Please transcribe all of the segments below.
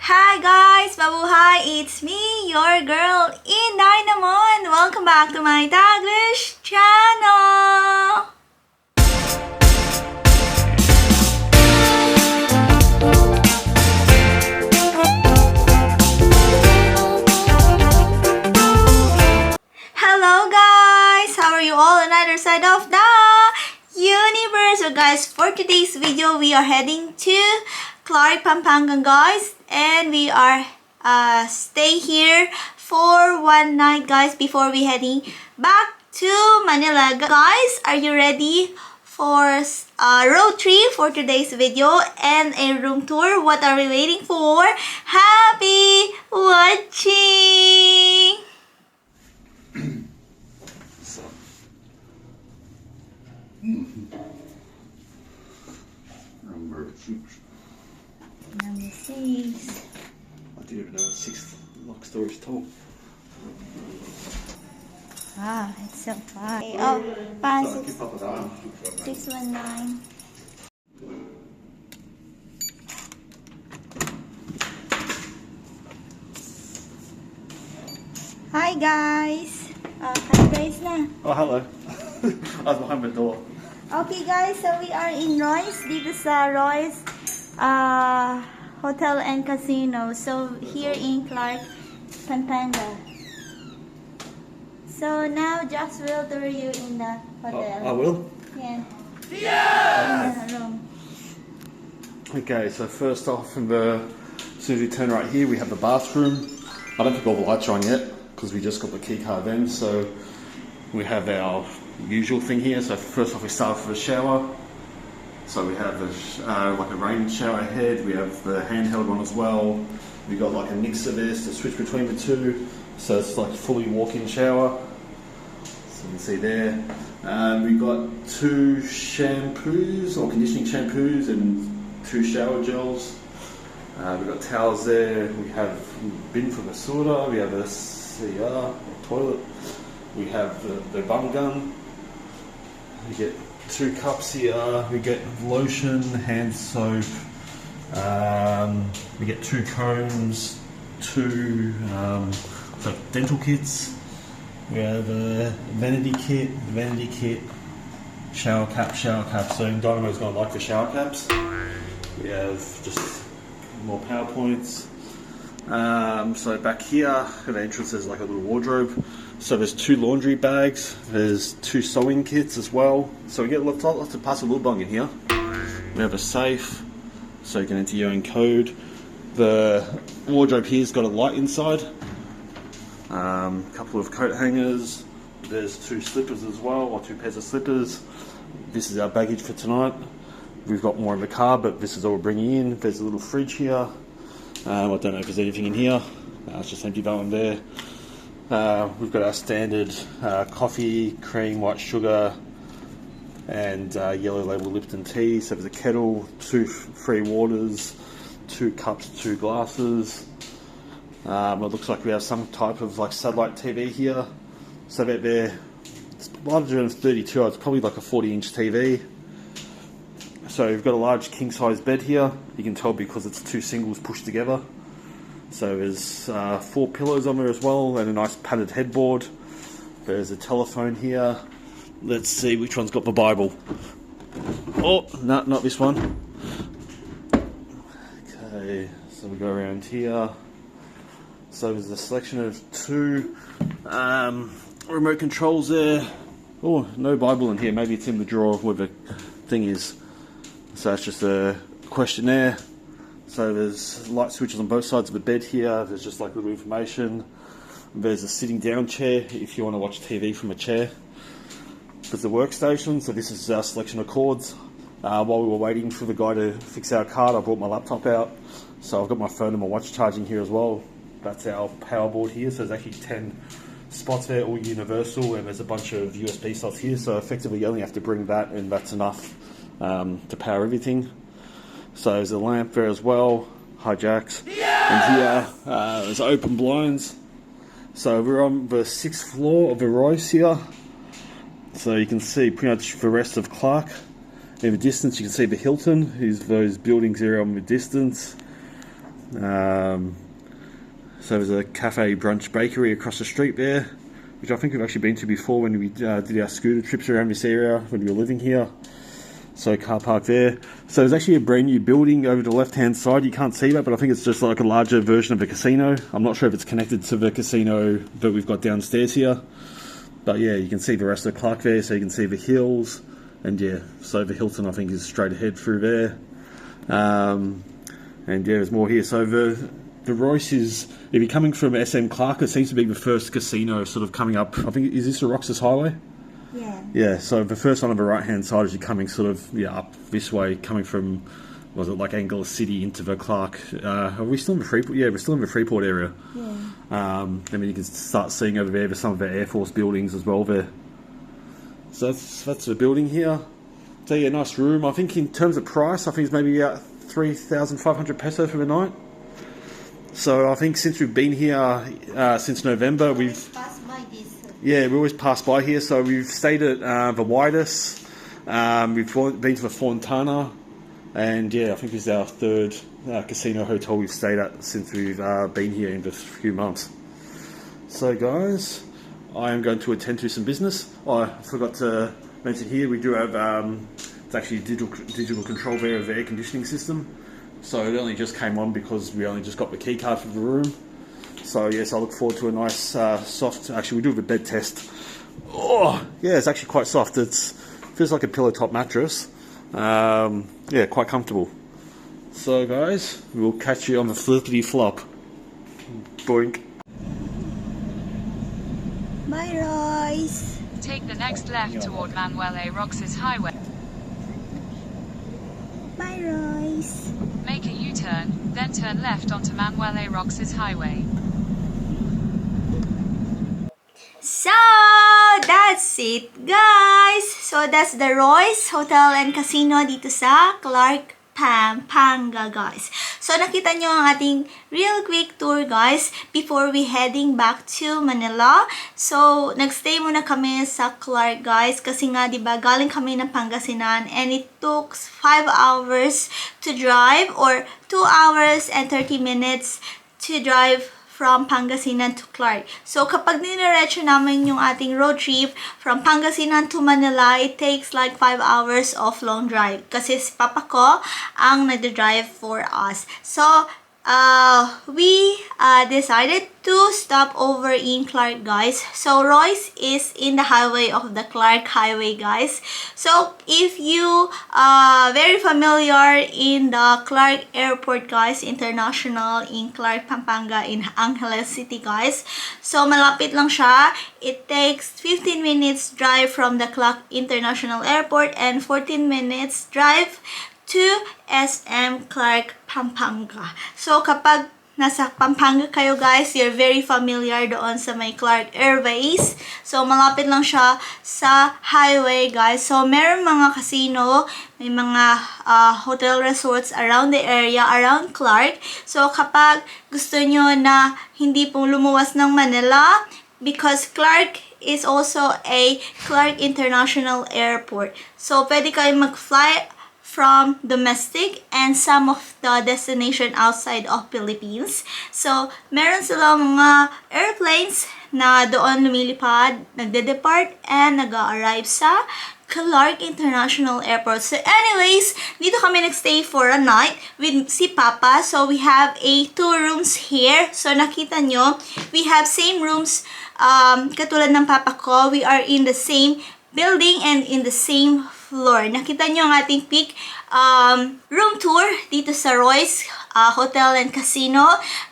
Hi guys! Mabuhay! It's me, your girl, InDaynaMo, and welcome back to my Taglish channel! Hello guys! How are you all on either side of the universe? So guys, for today's video, we are heading to Clark, Pampanga guys, and we are stay here for one night guys before we heading back to Manila. Guys, are you ready for a road trip for today's video and a room tour? What are we waiting for? Happy watching! Number 6. I didn't even know it was 6 lock storage tall. Ah, it's so far. Okay, oh, pa, So keep up with that. 619. Hi guys! Hi guys na. Oh, hello. I was behind the door. Okay guys, so we are in Royce. Dito sa Royce Hotel and Casino. So here in Clark, Pampanga. So now Jax will tour you in the hotel. I will? Yeah. Yeah! Room. Okay, so first off, as soon as we turn right here, we have the bathroom. I don't think all the lights are on yet, because we just got the key card then. So we have our usual thing here. So first off, we start with a shower. So we have like a rain shower head. We have the handheld one as well. We got like a mixer there to switch between the two. So it's like a fully walk-in shower. So you can see there. We got 2 shampoos or conditioning shampoos and 2 shower gels. We've got towels there. We have a bin for the soda. We have a CR toilet. We have the bum gun. We get 2 cups here. We get lotion, hand soap. We get 2 combs, 2 dental kits. We have a vanity kit, shower cap. So InDaynaMo's going to like the shower caps. We have just more PowerPoints. So back here at the entrance there's like a little wardrobe. So there's 2 laundry bags, there's 2 sewing kits as well. So we get lots of parcel little bung in here. We have a safe, so you can enter your own code. The wardrobe here's got a light inside. A couple of coat hangers. There's 2 slippers as well, or 2 pairs of slippers. This is our baggage for tonight. We've got more in the car, but this is all we're bringing in. There's a little fridge here. I don't know if there's anything in here. It's just empty that one there. We've got our standard coffee, cream, white sugar, and yellow label Lipton tea. So there's a kettle, 2 free waters, 2 cups, 2 glasses. It looks like we have some type of like satellite TV here. So that there, it's larger than 32. It's probably like a 40-inch TV. So we've got a large king-size bed here. You can tell because it's 2 singles pushed together. So there's 4 pillows on there as well, and a nice padded headboard. There's a telephone here. Let's see which one's got the Bible. Oh, no, not this one. Okay, so we go around here. So there's a selection of 2 remote controls there. Oh, no Bible in here. Maybe it's in the drawer where the thing is. So that's just a questionnaire. So there's light switches on both sides of the bed here. There's just like little information. There's a sitting down chair if you want to watch TV from a chair. There's a workstation. So this is our selection of cords. While we were waiting for the guy to fix our card, I brought my laptop out. So I've got my phone and my watch charging here as well. That's our power board here. So there's actually 10 spots there, all universal, and there's a bunch of USB slots here. So effectively you only have to bring that, and that's enough to power everything. So there's a lamp there as well, hijacks. Yeah! And here there's open blinds. So we're on the 6th floor of the Royce here. So you can see pretty much the rest of Clark. In the distance you can see the Hilton, those buildings there on the distance. So there's a cafe brunch bakery across the street there, which I think we've actually been to before when we did our scooter trips around this area when we were living here. So car park there. So there's actually a brand new building over the left hand side. You can't see that, but I think it's just like a larger version of a casino. I'm not sure if it's connected to the casino that we've got downstairs here. But yeah, you can see the rest of the Clark there, so you can see the hills. And yeah, so the Hilton I think is straight ahead through there. And yeah, there's more here. So the Royce is, if you're coming from SM Clark, it seems to be the first casino sort of coming up. I think, is this the Roxas Highway? Yeah. Yeah, so the first one on the right hand side is you're coming sort of up this way, coming from, was it like Angular City into the Clark? Are we still in the Freeport? Yeah, we're still in the Freeport area. Yeah. Then you can start seeing over there some of the Air Force buildings as well there. So that's the building here. So yeah, nice room. I think in terms of price, I think it's maybe 3,500 peso for the night. So I think since we've been here since November, we've Passed by this. we always pass by here. So we've stayed at the Whitus, we've been to the Fontana, and yeah, I think this is our third casino hotel we've stayed at since we've been here in the few months. So guys, I am going to attend to some business. Oh, I forgot to mention here, we do have it's actually a digital control there of the air conditioning system. So it only just came on because we only just got the key card for the room. So yes, I look forward to a nice soft, actually we do have a bed test. Oh yeah, it's actually quite soft. Feels like a pillow top mattress. Yeah, quite comfortable. So guys, we'll catch you on the flippity flop. Boink. Bye, Royce. Take the next left toward Manuel Roxas Highway. Bye, Royce. Make a U-turn, then turn left onto Manuel Roxas Highway. So, that's it, guys. So, that's the Royce Hotel and Casino dito sa Clark, Pampanga, guys. So, nakita nyo ang ating real quick tour, guys, before we heading back to Manila. So, nagstay muna kami sa Clark, guys, kasi nga, diba, galing kami ng Pangasinan, and it took 5 hours to drive, or 2 hours and 30 minutes to drive from Pangasinan to Clark. So, kapag ninerecho namin yung ating road trip from Pangasinan to Manila, it takes like 5 hours of long drive. Kasi si Papa ko ang nagde-drive for us. So, we decided to stop over in Clark, guys. So, Royce is in the highway of the Clark Highway, guys. So, if you are very familiar in the Clark Airport, guys, International in Clark, Pampanga, in Angeles City, guys. So, malapit lang siya. It takes 15 minutes drive from the Clark International Airport and 14 minutes drive to SM Clark, Pampanga. So, kapag nasa Pampanga kayo, guys, you're very familiar doon sa may Clark Airways. So, malapit lang siya sa highway, guys. So, meron mga casino, may mga hotel resorts around the area, around Clark. So, kapag gusto nyo na hindi po lumuwas ng Manila, because Clark is also a Clark International Airport. So, pwede kayo mag-fly from domestic and some of the destination outside of Philippines. So, meron sila mga airplanes na doon lumilipad, nagde-depart, and nag-arrive sa Clark International Airport. So, anyways, dito kami nagstay for a night with si Papa. So, we have 2 rooms here. So, nakita nyo, we have same rooms katulad ng Papa ko. We are in the same building and in the same floor. Nakita nyo ang ating peak room tour dito sa Royce Hotel and Casino.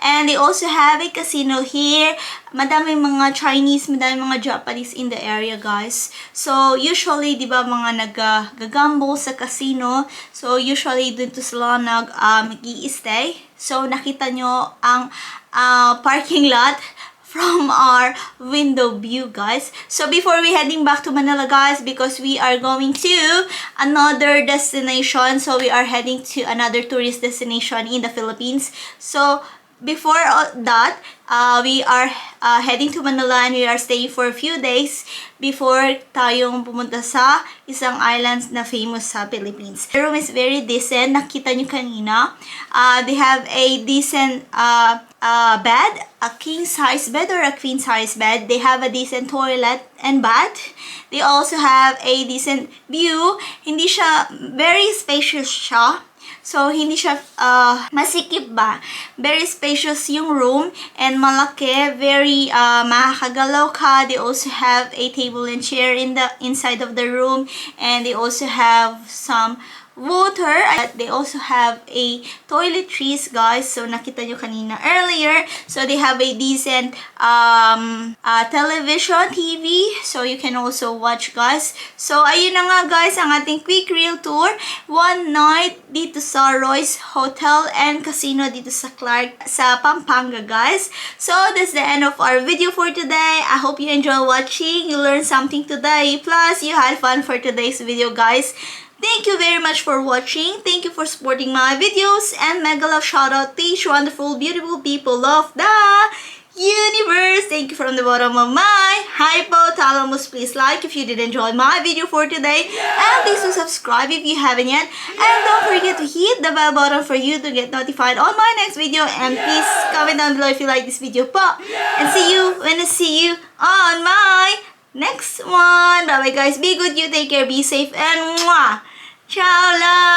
And they also have a casino here. Madaming mga Chinese, madaming mga Japanese in the area, guys. So, usually, di ba, mga nag-gamble sa casino. So, usually, dito sila mag-i-stay. So, nakita nyo ang parking lot from our window view, guys. So, before we heading back to Manila, guys, because we are going to another destination. So, we are heading to another tourist destination in the Philippines. So, before that, we are heading to Manila and we are staying for a few days before tayong pumunta sa isang island na famous sa Philippines. The room is very decent. Nakita nyo kanina. They have a decent bed, a king-size bed or a queen-size bed. They have a decent toilet and bath. They also have a decent view. Hindi siya, very spacious siya. So, hindi siya masikip ba. Very spacious yung room and malaki. Very makakagalaw ka. They also have a table and chair in the inside of the room. And they also have some water. They also have a toiletries, guys. So, nakita nyo kanina earlier. So, they have a decent television, TV. So, you can also watch, guys. So, ayun na nga, guys, ang ating quick reel tour. One night dito sa Royce Hotel and Casino dito sa Pampanga, guys. So, that's the end of our video for today. I hope you enjoy watching. You learned something today. Plus, you had fun for today's video, guys. Thank you very much for watching. Thank you for supporting my videos. And mega love shout out to each wonderful, beautiful people of the universe. Thank you from the bottom of my hypothalamus. Please like if you did enjoy my video for today. And please do subscribe if you haven't yet. And don't forget to hit the bell button for you to get notified on my next video. And please comment down below if you like this video po. And see you when I see you on my next one. Bye bye, guys. Be good, you take care, be safe, and mwah! Ciao, love!